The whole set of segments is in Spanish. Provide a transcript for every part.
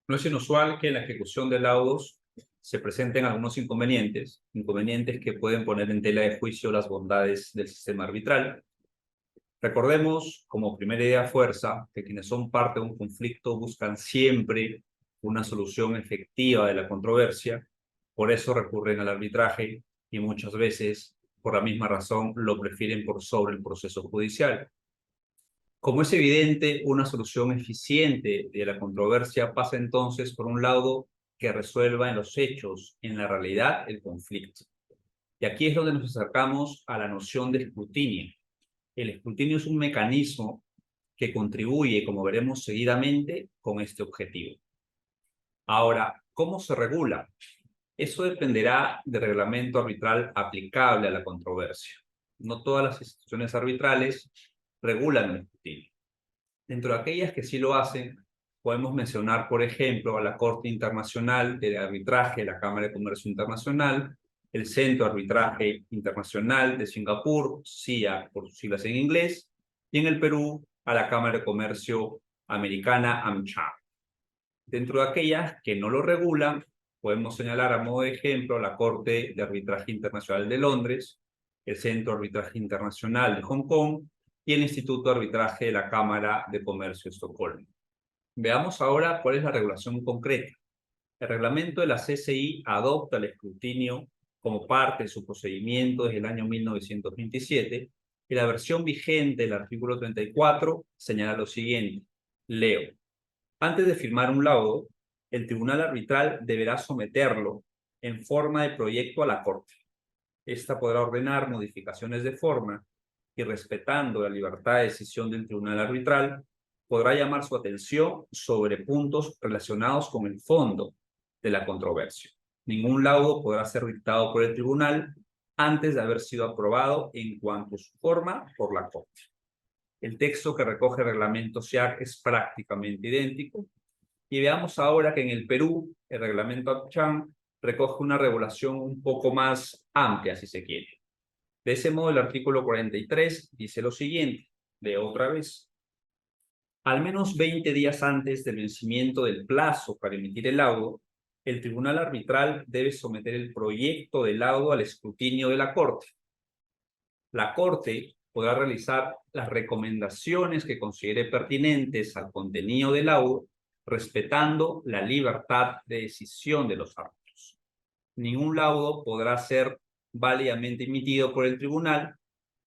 No es inusual que en la ejecución de laudos se presenten algunos inconvenientes que pueden poner en tela de juicio las bondades del sistema arbitral. Recordemos, como primera idea fuerza, que quienes son parte de un conflicto buscan siempre una solución efectiva de la controversia, por eso recurren al arbitraje y muchas veces, por la misma razón, lo prefieren por sobre el proceso judicial. Como es evidente, una solución eficiente de la controversia pasa entonces por un laudo que resuelva en los hechos, en la realidad, el conflicto. Y aquí es donde nos acercamos a la noción de escrutinio. El escrutinio es un mecanismo que contribuye, como veremos seguidamente, con este objetivo. Ahora, ¿cómo se regula? Eso dependerá del reglamento arbitral aplicable a la controversia. No todas las instituciones arbitrales regulan el escrutinio. Dentro de aquellas que sí lo hacen, podemos mencionar, por ejemplo, a la Corte Internacional de Arbitraje de la Cámara de Comercio Internacional, el Centro de Arbitraje Internacional de Singapur, CIA por sus siglas en inglés, y en el Perú, a la Cámara de Comercio Americana, AmCham. Dentro de aquellas que no lo regulan, podemos señalar a modo de ejemplo la Corte de Arbitraje Internacional de Londres, el Centro de Arbitraje Internacional de Hong Kong y el Instituto de Arbitraje de la Cámara de Comercio de Estocolmo. Veamos ahora cuál es la regulación concreta. El reglamento de la CCI adopta el escrutinio como parte de su procedimiento desde el año 1927 y la versión vigente del artículo 34 señala lo siguiente. Leo. Antes de firmar un laudo, el tribunal arbitral deberá someterlo en forma de proyecto a la Corte. Esta podrá ordenar modificaciones de forma y, respetando la libertad de decisión del tribunal arbitral, podrá llamar su atención sobre puntos relacionados con el fondo de la controversia. Ningún laudo podrá ser dictado por el tribunal antes de haber sido aprobado en cuanto a su forma por la Corte. El texto que recoge el reglamento SIAC es prácticamente idéntico. Y veamos ahora que en el Perú, el reglamento AmCham recoge una regulación un poco más amplia, si se quiere. De ese modo, el artículo 43 dice lo siguiente, leo otra vez. Al menos 20 días antes del vencimiento del plazo para emitir el laudo, el tribunal arbitral debe someter el proyecto de laudo al escrutinio de la Corte. La Corte podrá realizar las recomendaciones que considere pertinentes al contenido del laudo, respetando la libertad de decisión de los árbitros. Ningún laudo podrá ser válidamente emitido por el tribunal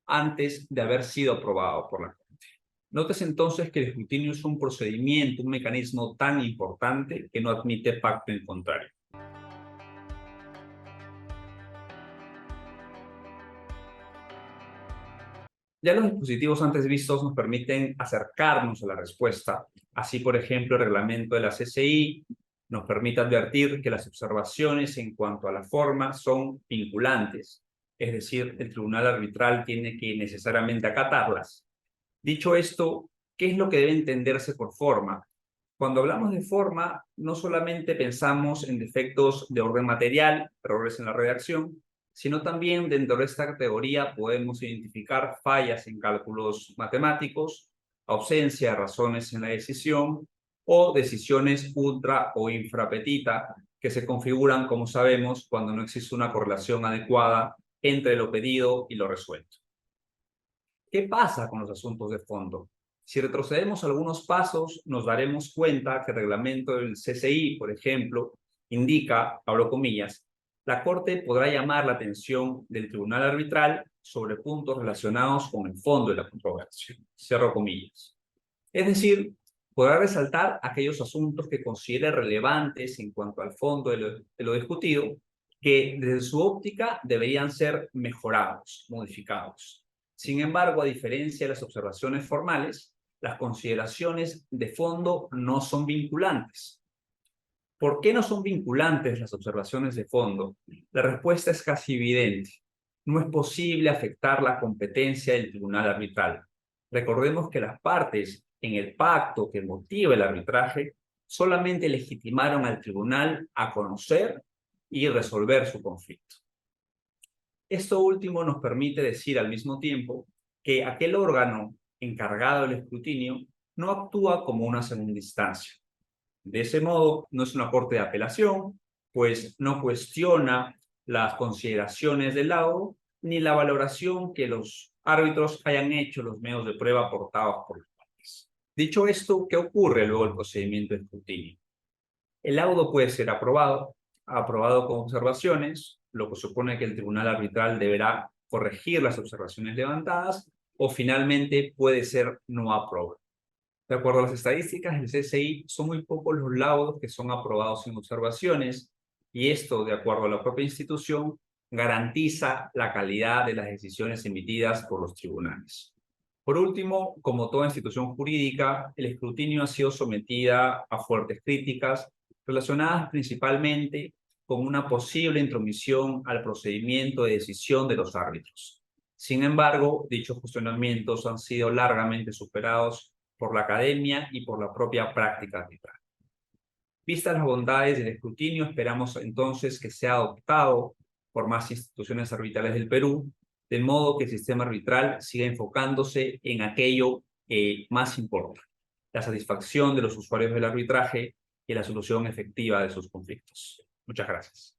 antes de haber sido aprobado por la Corte. Nótese entonces que el escrutinio es un procedimiento, un mecanismo tan importante que no admite pacto en contrario. Ya los dispositivos antes vistos nos permiten acercarnos a la respuesta. Así, por ejemplo, el reglamento de la CCI nos permite advertir que las observaciones en cuanto a la forma son vinculantes, es decir, el tribunal arbitral tiene que necesariamente acatarlas. Dicho esto, ¿qué es lo que debe entenderse por forma? Cuando hablamos de forma, no solamente pensamos en defectos de orden material, errores en la redacción, sino también dentro de esta categoría podemos identificar fallas en cálculos matemáticos, ausencia de razones en la decisión o decisiones ultra o infrapetita que se configuran, como sabemos, cuando no existe una correlación adecuada entre lo pedido y lo resuelto. ¿Qué pasa con los asuntos de fondo? Si retrocedemos algunos pasos, nos daremos cuenta que el reglamento del CCI, por ejemplo, indica, abro comillas, la Corte podrá llamar la atención del tribunal arbitral sobre puntos relacionados con el fondo de la controversia, cierro comillas. Es decir, podrá resaltar aquellos asuntos que considere relevantes en cuanto al fondo de lo discutido, que desde su óptica deberían ser mejorados, modificados. Sin embargo, a diferencia de las observaciones formales, las consideraciones de fondo no son vinculantes. ¿Por qué no son vinculantes las observaciones de fondo? La respuesta es casi evidente. No es posible afectar la competencia del tribunal arbitral. Recordemos que las partes en el pacto que motiva el arbitraje solamente legitimaron al tribunal a conocer y resolver su conflicto. Esto último nos permite decir al mismo tiempo que aquel órgano encargado del escrutinio no actúa como una segunda instancia. De ese modo, no es una corte de apelación, pues no cuestiona las consideraciones del laudo ni la valoración que los árbitros hayan hecho los medios de prueba aportados por los partes. Dicho esto, ¿qué ocurre luego del procedimiento de escrutinio? El laudo puede ser aprobado con observaciones, lo que supone que el tribunal arbitral deberá corregir las observaciones levantadas, o finalmente puede ser no aprobado. De acuerdo a las estadísticas del CSI, son muy pocos los laudos que son aprobados sin observaciones, y esto, de acuerdo a la propia institución, garantiza la calidad de las decisiones emitidas por los tribunales. Por último, como toda institución jurídica, el escrutinio ha sido sometida a fuertes críticas relacionadas principalmente con una posible intromisión al procedimiento de decisión de los árbitros. Sin embargo, dichos cuestionamientos han sido largamente superados por la academia y por la propia práctica arbitral. Vistas las bondades del escrutinio, esperamos entonces que sea adoptado por más instituciones arbitrales del Perú, de modo que el sistema arbitral siga enfocándose en aquello que más importa, la satisfacción de los usuarios del arbitraje y la solución efectiva de sus conflictos. Muchas gracias.